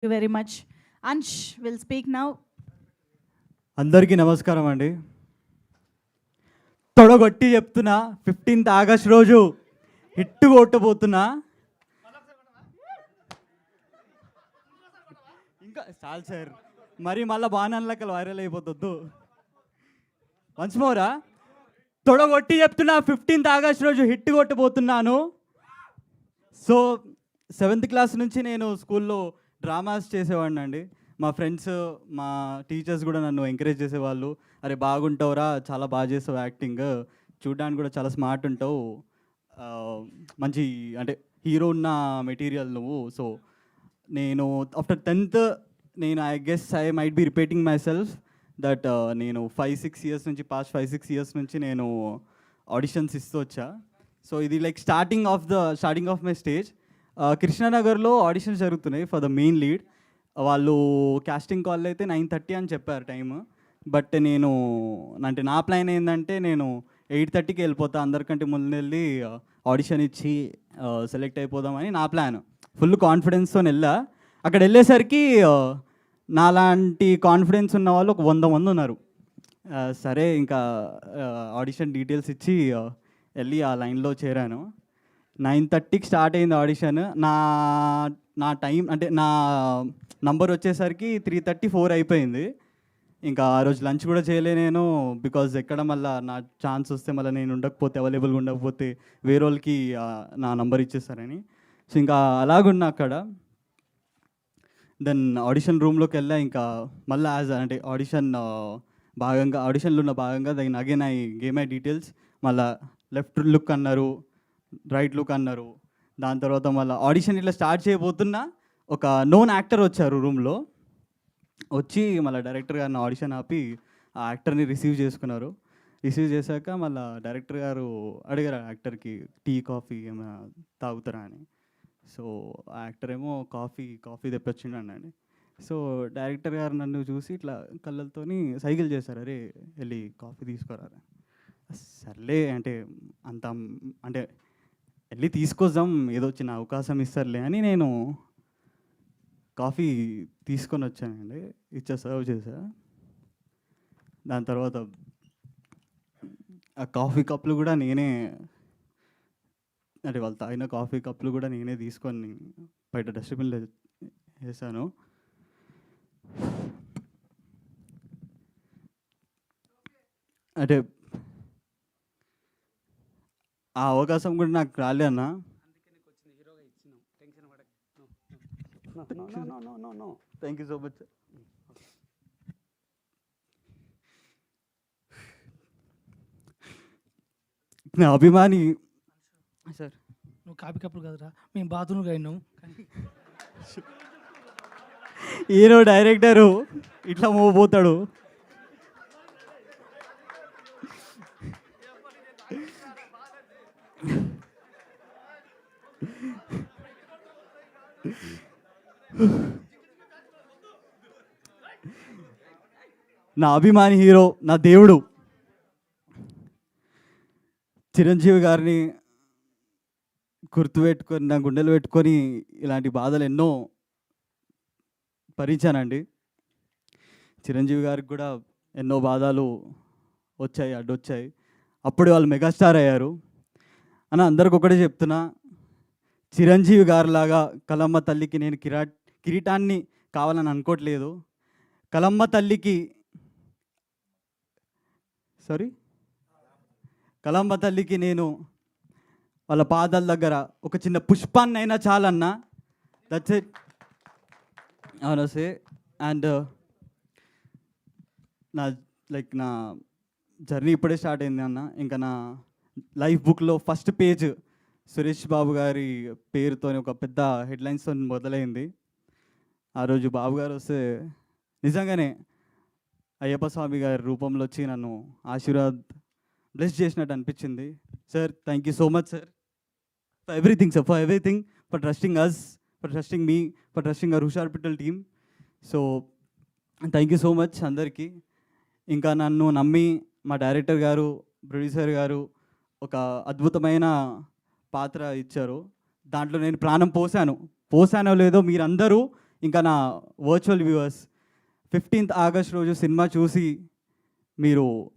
you very much. Ansh will speak now. అందరికీ నమస్కారం అండి. తొడగొట్టి చెప్తున్నా 15th ఆగస్ట్ రోజు హిట్ కొట్టబోతున్నా. ఇంకా చాలు సార్, మరి మళ్ళీ బాణాలకి వైరల్ అయిపోతుంది. వన్స్ మోరా తొడగొట్టి చెప్తున్నా 15th ఆగస్ట్ రోజు హిట్ కొట్టబోతున్నాను. సో 7th క్లాస్ నుంచి నేను స్కూల్లో డ్రామాస్ చేసేవాడిని అండి. మా ఫ్రెండ్స్, మా టీచర్స్ కూడా నన్ను ఎంకరేజ్ చేసేవాళ్ళు. అరే బాగుంటావురా, చాలా బాగా చేసావు యాక్టింగ్, చూడడానికి కూడా చాలా స్మార్ట్ ఉంటావు, మంచి అంటే హీరో ఉన్న మెటీరియల్ నువ్వు. సో నేను ఆఫ్టర్ 10th నేను I guess I might be repeating my self that నేను 5-6 ఇయర్స్ నుంచి పాస్ట్ 5-6 ఇయర్స్ నుంచి నేను ఆడిషన్స్ ఇస్తూ వచ్చా. సో ఇది like starting of my stage. కృష్ణానగర్లో ఆడిషన్స్ జరుగుతున్నాయి ఫర్ ద మెయిన్ లీడ్. వాళ్ళు కాస్టింగ్ కాల్ అయితే 9:30 అని చెప్పారు టైము. బట్ నేను అంటే నా ప్లాన్ ఏంటంటే నేను 8:30కి వెళ్ళిపోతా, అందరికంటే ముందు వెళ్ళి ఆడిషన్ ఇచ్చి సెలెక్ట్ అయిపోదామని నా ప్లాన్. ఫుల్ కాన్ఫిడెన్స్తో వెళ్ళా. అక్కడ వెళ్ళేసరికి నాలాంటి కాన్ఫిడెన్స్ ఉన్న వాళ్ళు ఒక 100 మంది ఉన్నారు. సరే ఇంకా ఆడిషన్ డీటెయిల్స్ ఇచ్చి వెళ్ళి ఆ లైన్లో చేరాను. 9:30కి స్టార్ట్ అయింది ఆడిషన్. నా టైం అంటే నా నంబర్ వచ్చేసరికి 3:34 అయిపోయింది. ఇంకా ఆ రోజు లంచ్ కూడా చేయలే నేను, బికాజ్ ఎక్కడ మళ్ళీ నా ఛాన్స్ వస్తే మళ్ళీ నేను ఉండకపోతే, అవైలబుల్గా ఉండకపోతే వేరే వాళ్ళకి నా నంబర్ ఇచ్చేస్తారని. సో ఇంకా అలాగున్నా అక్కడ. దెన్ ఆడిషన్ రూమ్లోకి వెళ్ళా. ఇంకా మళ్ళీ అంటే ఆడిషన్లో ఉన్న భాగంగా then again I game my details. మళ్ళీ లెఫ్ట్ లుక్ అన్నారు, రైట్ లుక్ అన్నారు. దాని తర్వాత మళ్ళీ ఆడిషన్ ఇట్లా స్టార్ట్ చేయబోతున్నా ఒక నోన్ యాక్టర్ వచ్చారు రూమ్లో. వచ్చి మళ్ళీ డైరెక్టర్ గారిని ఆడిషన్ ఆపి ఆ యాక్టర్ని రిసీవ్ చేసుకున్నారు. రిసీవ్ చేశాక మళ్ళీ డైరెక్టర్ గారు అడిగారు ఆ యాక్టర్కి టీ కాఫీ ఏమైనా తాగుతారా అని. సో ఆ యాక్టర్ ఏమో కాఫీ తెప్పొచ్చిండు అన్నాడు. సో డైరెక్టర్ గారు నన్ను చూసి ఇట్లా కళ్ళతోని సైకిల్ చేశారు, అరే వెళ్ళి కాఫీ తీసుకురా. సర్లే అంటే అంటే వెళ్ళి తీసుకొద్దాం, ఏదో చిన్న అవకాశం ఇస్తారులే అని నేను కాఫీ తీసుకొని వచ్చానండి. సర్వ్ చేశా. దాని తర్వాత ఆ కాఫీ కప్పులు కూడా నేనే, అంటే వాళ్ళు తాగిన కాఫీ కప్పులు కూడా నేనే తీసుకొని బయట డస్ట్బిన్లో వేసాను. అంటే ఆ అవకాశం కూడా నాకు రాలే అన్న. Thank you so much. నా అభిమాని సార్. నువ్వు కాపీ కప్పులు కదరా, మేము బాత్రూమ్కి అయినాం. హీరో డైరెక్టరు ఇట్లా పోతాడు. నా అభిమాని హీరో, నా దేవుడు చిరంజీవి గారిని గుర్తుపెట్టుకొని నా గుండెలు పెట్టుకొని ఇలాంటి బాధలు ఎన్నో భరించానండి. చిరంజీవి గారికి కూడా ఎన్నో బాధలు వచ్చాయి, అడ్డొచ్చాయి. అప్పుడు వాళ్ళు మెగాస్టార్ అయ్యారు. అని అందరికి ఒకటే చెప్తున్నా, చిరంజీవి గారిలాగా కలమ్మ తల్లికి నేను కిరీటాన్ని కావాలని అనుకోవట్లేదు. కలమ్మ తల్లికి నేను వాళ్ళ పాదాల దగ్గర ఒక చిన్న పుష్పాన్ని అయినా చాలన్నా. That's it. అవును సే. అండ్ నా జర్నీ ఇప్పుడే స్టార్ట్ అయింది అన్న. ఇంకా నా లైఫ్ బుక్లో ఫస్ట్ పేజ్ సురేష్ బాబు గారి పేరుతో ఒక పెద్ద హెడ్లైన్స్తో మొదలైంది. ఆ రోజు బాబు గారు వస్తే నిజంగానే అయ్యప్ప స్వామి గారి రూపంలో వచ్చి నన్ను బ్లెస్ చేసినట్టు అనిపించింది. Sir thank you so much sir for everything sir, for trusting us, for trusting me, for trusting our హుషార్ పిట్టల్ team. So thank you so much అందరికీ. ఇంకా నన్ను నమ్మి మా డైరెక్టర్ గారు, ప్రొడ్యూసర్ గారు ఒక అద్భుతమైన పాత్ర ఇచ్చారు. దాంట్లో నేను ప్రాణం పోసానో లేదో మీరందరూ ఇంకా నా వర్చువల్ వ్యూవర్స్ 15th ఆగస్ట్ రోజు సినిమా చూసి మీరు